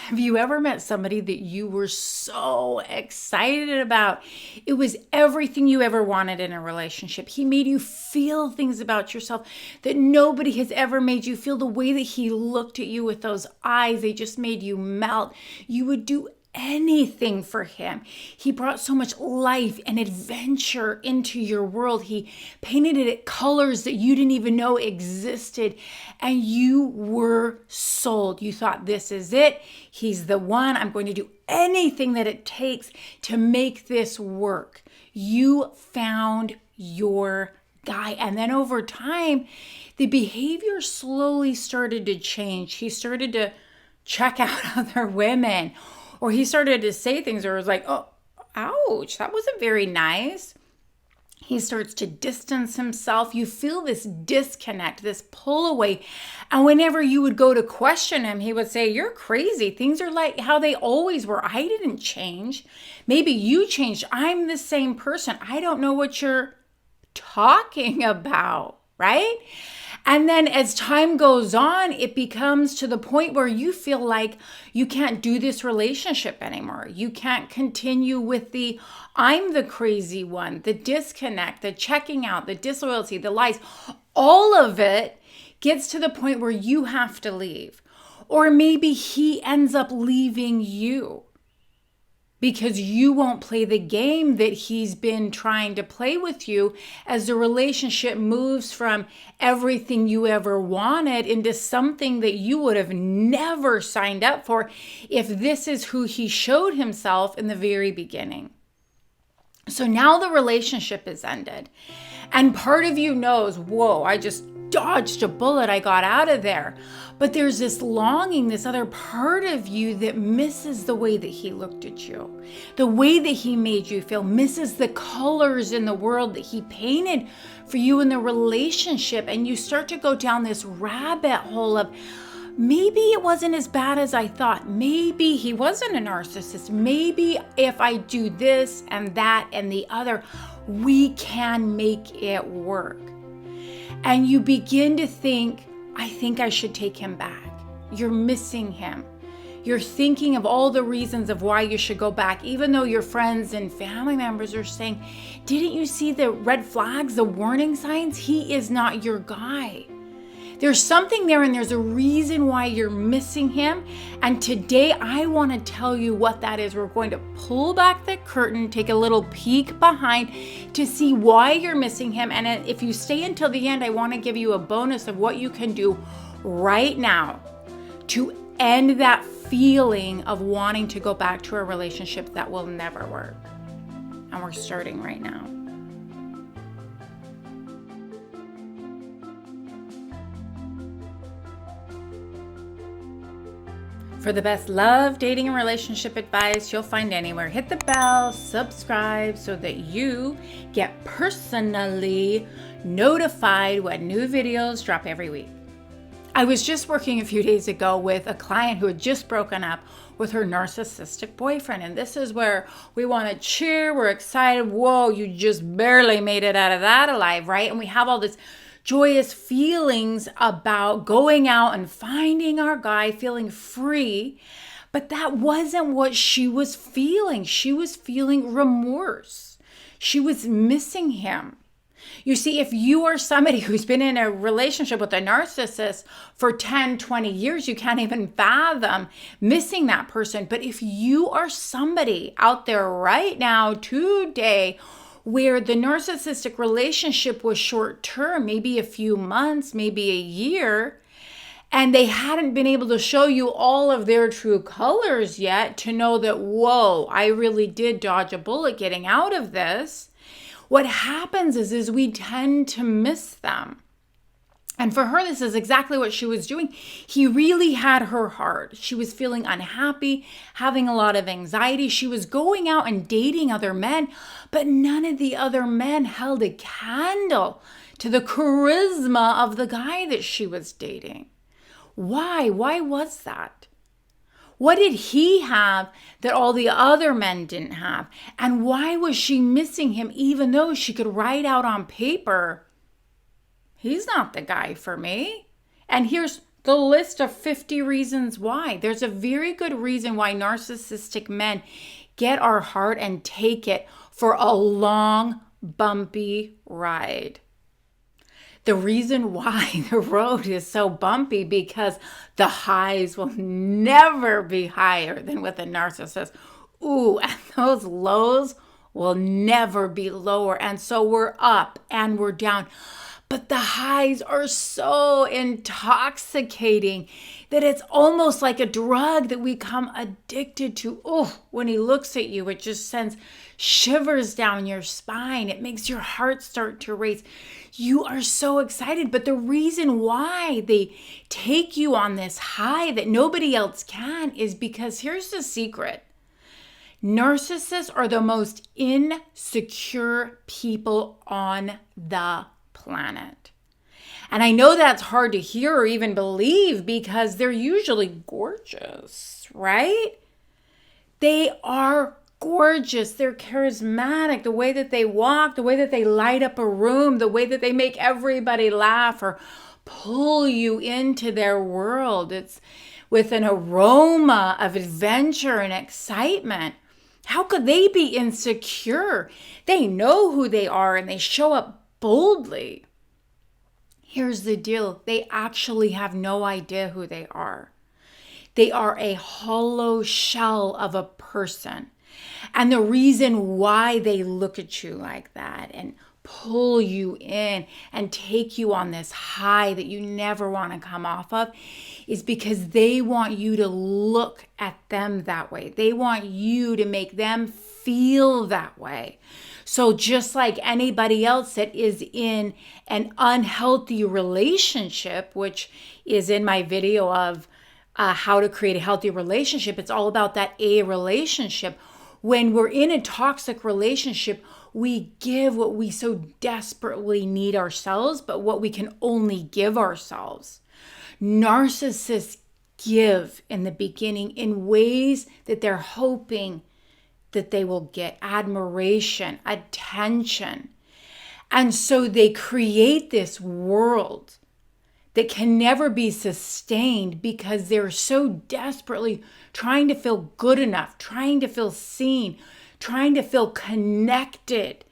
Have you ever met somebody that you were so excited about? It was everything you ever wanted in a relationship. He made you feel things about yourself that nobody has ever made you feel. The way that he looked at you with those eyes, they just made you melt. You would do anything for him. He brought so much life and adventure into your world. He painted it at colors that you didn't even know existed, and you were sold. You thought, this is it. He's the one. I'm going to do anything that it takes to make this work. You found your guy. And then over time, the behavior slowly started to change. He started to check out other women, or he started to say things where it was like, oh, ouch, that wasn't very nice. He starts to distance himself. You feel this disconnect, this pull away. And whenever you would go to question him, he would say, you're crazy. Things are like how they always were. I didn't change. Maybe you changed. I'm the same person. I don't know what you're talking about, right? And then as time goes on, it becomes to the point where you feel like you can't do this relationship anymore. You can't continue with the I'm the crazy one, the disconnect, the checking out, the disloyalty, the lies. All of it gets to the point where you have to leave. Or maybe he ends up leaving you because you won't play the game that he's been trying to play with you, as the relationship moves from everything you ever wanted into something that you would have never signed up for if this is who he showed himself in the very beginning. So now the relationship is ended. And part of you knows, whoa, I just dodged a bullet. I got out of there. But there's this longing, this other part of you that misses the way that he looked at you, the way that he made you feel, misses the colors in the world that he painted for you in the relationship. And you start to go down this rabbit hole of, maybe it wasn't as bad as I thought. Maybe he wasn't a narcissist. Maybe if I do this and that and the other, we can make it work. And you begin to think, I think I should take him back. You're missing him. You're thinking of all the reasons of why you should go back, even though your friends and family members are saying, didn't you see the red flags, the warning signs? He is not your guy. There's something there, and there's a reason why you're missing him. And today I want to tell you what that is. We're going to pull back the curtain, take a little peek behind to see why you're missing him. And if you stay until the end, I want to give you a bonus of what you can do right now to end that feeling of wanting to go back to a relationship that will never work. And we're starting right now. For the best love, dating, and relationship advice you'll find anywhere, hit the bell, subscribe so that you get personally notified when new videos drop every week. I was just working a few days ago with a client who had just broken up with her narcissistic boyfriend. And this is where we want to cheer. We're excited. Whoa, you just barely made it out of that alive, right? And we have all this joyous feelings about going out and finding our guy, feeling free. But that wasn't what she was feeling. She was feeling remorse. She was missing him. You see, if you are somebody who's been in a relationship with a narcissist for 10, 20 years, you can't even fathom missing that person. But if you are somebody out there right now, today, where the narcissistic relationship was short term, maybe a few months, maybe a year, and they hadn't been able to show you all of their true colors yet to know that, whoa, I really did dodge a bullet getting out of this. What happens is we tend to miss them. And for her, this is exactly what she was doing. He really had her heart. She was feeling unhappy, having a lot of anxiety. She was going out and dating other men, but none of the other men held a candle to the charisma of the guy that she was dating. Why? Why was that? What did he have that all the other men didn't have? And why was she missing him even though she could write out on paper, he's not the guy for me? And here's the list of 50 reasons why. There's a very good reason why narcissistic men get our heart and take it for a long, bumpy ride. The reason why the road is so bumpy because the highs will never be higher than with a narcissist. Ooh, and those lows will never be lower. And so we're up and we're down. But the highs are so intoxicating that it's almost like a drug that we become addicted to. Oh, when he looks at you, it just sends shivers down your spine. It makes your heart start to race. You are so excited. But the reason why they take you on this high that nobody else can is because here's the secret. Narcissists are the most insecure people on the planet. And I know that's hard to hear or even believe because they're usually gorgeous, right? They are gorgeous. They're charismatic. The way that they walk, the way that they light up a room, the way that they make everybody laugh or pull you into their world. It's with an aroma of adventure and excitement. How could they be insecure? They know who they are and they show up boldly. Here's the deal. They actually have no idea who they are. They are a hollow shell of a person. And the reason why they look at you like that and pull you in and take you on this high that you never want to come off of is because they want you to look at them that way. They want you to make them feel that way. So just like anybody else that is in an unhealthy relationship, which is in my video of how to create a healthy relationship, it's all about that A relationship. When we're in a toxic relationship, we give what we so desperately need ourselves, but what we can only give ourselves. Narcissists give in the beginning in ways that they're hoping that they will get admiration, attention. And so they create this world that can never be sustained because they're so desperately trying to feel good enough, trying to feel seen, trying to feel connected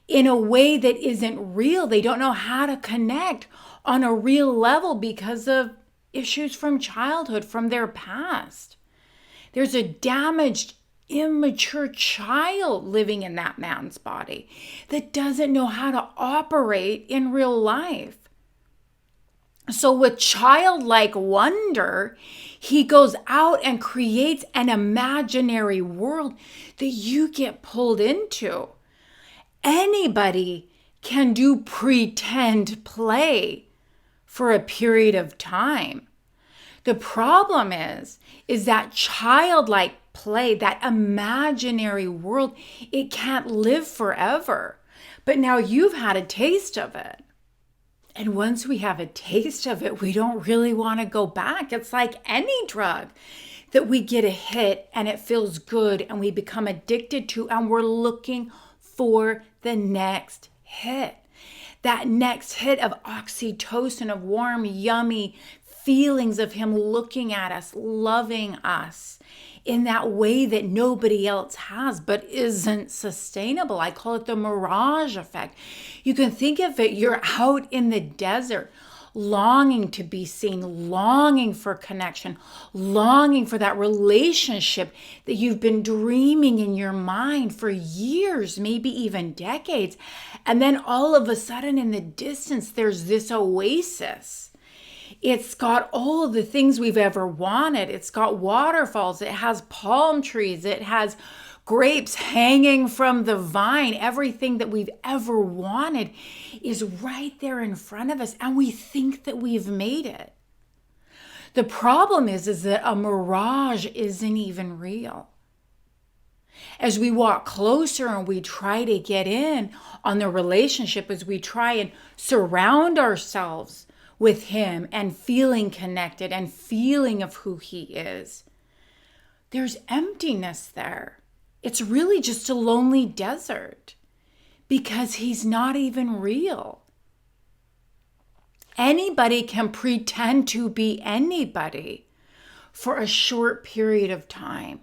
in a way that isn't real. They don't know how to connect on a real level because of issues from childhood, from their past. There's a damaged, immature child living in that man's body that doesn't know how to operate in real life. So with childlike wonder, he goes out and creates an imaginary world that you get pulled into. Anybody can do pretend play for a period of time. The problem is that childlike play, that imaginary world, it can't live forever. But now you've had a taste of it. And once we have a taste of it, we don't really want to go back. It's like any drug that we get a hit and it feels good and we become addicted to, and we're looking for the next hit. That next hit of oxytocin, of warm, yummy feelings of him looking at us, loving us in that way that nobody else has, but isn't sustainable. I call it the Mirage Effect. You can think of it, you're out in the desert, longing to be seen, longing for connection, longing for that relationship that you've been dreaming in your mind for years, maybe even decades. And then all of a sudden in the distance, there's this oasis. It's got all of the things we've ever wanted. It's got waterfalls. It has palm trees. It has grapes hanging from the vine. Everything that we've ever wanted is right there in front of us, and we think that we've made it. The problem is that a mirage isn't even real. As we walk closer and we try to get in on the relationship, as we try and surround ourselves with him and feeling connected and feeling of who he is, there's emptiness there. It's really just a lonely desert because he's not even real. Anybody can pretend to be anybody for a short period of time.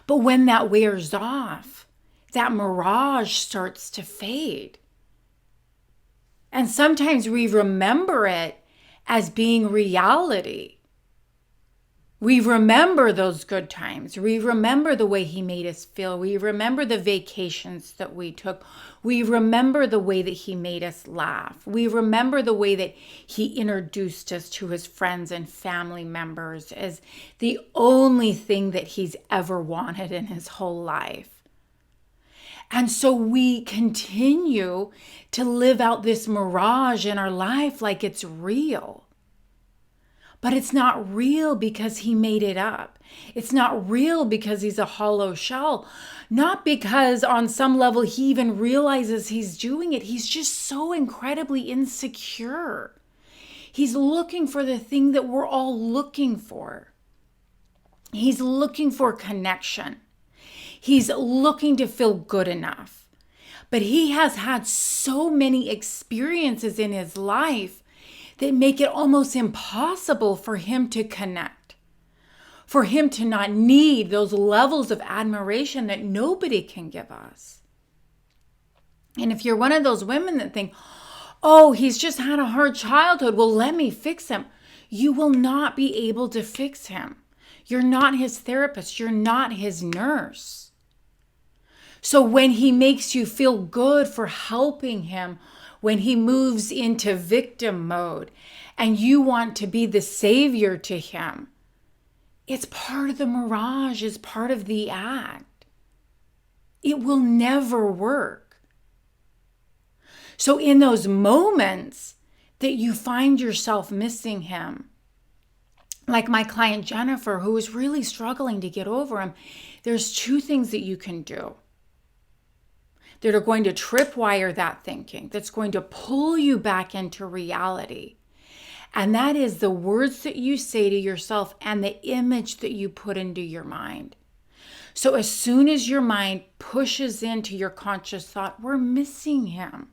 But when that wears off, that mirage starts to fade. And sometimes we remember it as being reality. We remember those good times. We remember the way he made us feel. We remember the vacations that we took. We remember the way that he made us laugh. We remember the way that he introduced us to his friends and family members as the only thing that he's ever wanted in his whole life. And so we continue to live out this mirage in our life like it's real. But it's not real because he made it up. It's not real because he's a hollow shell. Not because on some level he even realizes he's doing it. He's just so incredibly insecure. He's looking for the thing that we're all looking for. He's looking for connection. He's looking to feel good enough. But he has had so many experiences in his life that make it almost impossible for him to connect, for him to not need those levels of admiration that nobody can give us. And if you're one of those women that think, oh, he's just had a hard childhood, well, let me fix him. You will not be able to fix him. You're not his therapist. You're not his nurse. So when he makes you feel good for helping him, when he moves into victim mode and you want to be the savior to him, it's part of the mirage, it's part of the act. It will never work. So in those moments that you find yourself missing him, like my client Jennifer, who was really struggling to get over him, there's two things that you can do that are going to tripwire that thinking, that's going to pull you back into reality. And that is the words that you say to yourself and the image that you put into your mind. So as soon as your mind pushes into your conscious thought, we're missing him.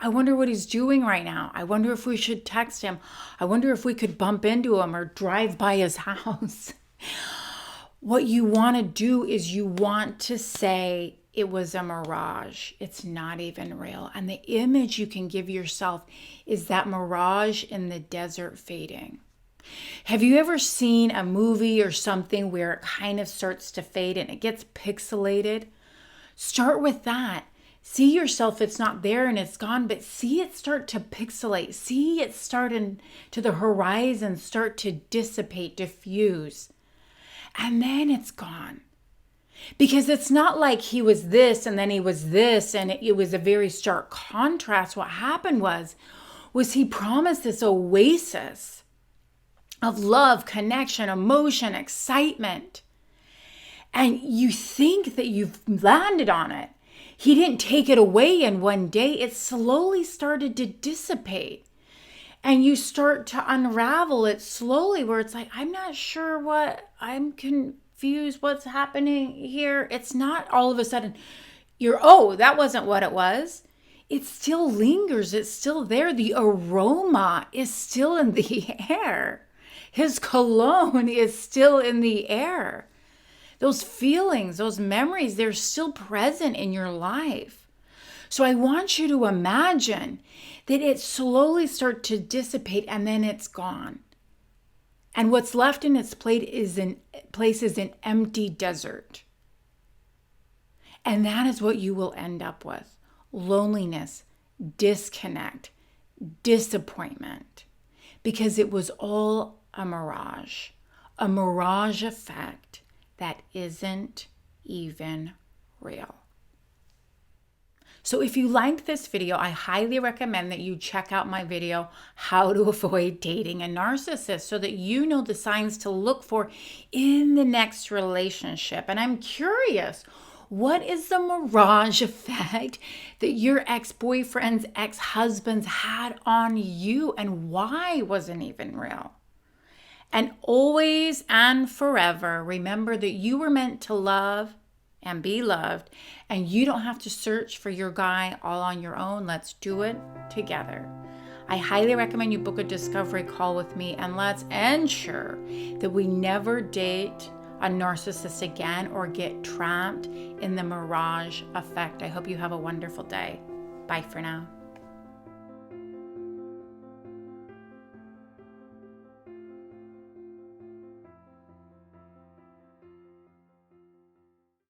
I wonder what he's doing right now. I wonder if we should text him. I wonder if we could bump into him or drive by his house. What you want to do is you want to say, it was a mirage. It's not even real. And the image you can give yourself is that mirage in the desert fading. Have you ever seen a movie or something where it kind of starts to fade and it gets pixelated? Start with that. See yourself, it's not there and it's gone, but see it start to pixelate. See it start to the horizon, start to dissipate, diffuse. And then it's gone. Because it's not like he was this and then he was this and it was a very stark contrast. What happened was he promised this oasis of love, connection, emotion, excitement. And you think that you've landed on it. He didn't take it away in one day. It slowly started to dissipate. And you start to unravel it slowly where it's like, I'm not sure I'm confused what's happening here. It's not all of a sudden that wasn't what it was. It still lingers. It's still there. The aroma is still in the air. His cologne is still in the air. Those feelings, those memories, they're still present in your life. So I want you to imagine that it slowly starts to dissipate and then it's gone. And what's left in its place is an empty desert. And that is what you will end up with. Loneliness, disconnect, disappointment. Because it was all a mirage effect that isn't even real. So if you liked this video, I highly recommend that you check out my video, How to Avoid Dating a Narcissist, so that you know the signs to look for in the next relationship. And I'm curious, what is the mirage effect that your ex-boyfriends, ex-husbands had on you, and why wasn't even real? And always and forever, remember that you were meant to love and be loved, and you don't have to search for your guy all on your own. Let's do it together. I highly recommend you book a discovery call with me, and let's ensure that we never date a narcissist again or get trapped in the Mirage Effect. I hope you have a wonderful day. Bye for now.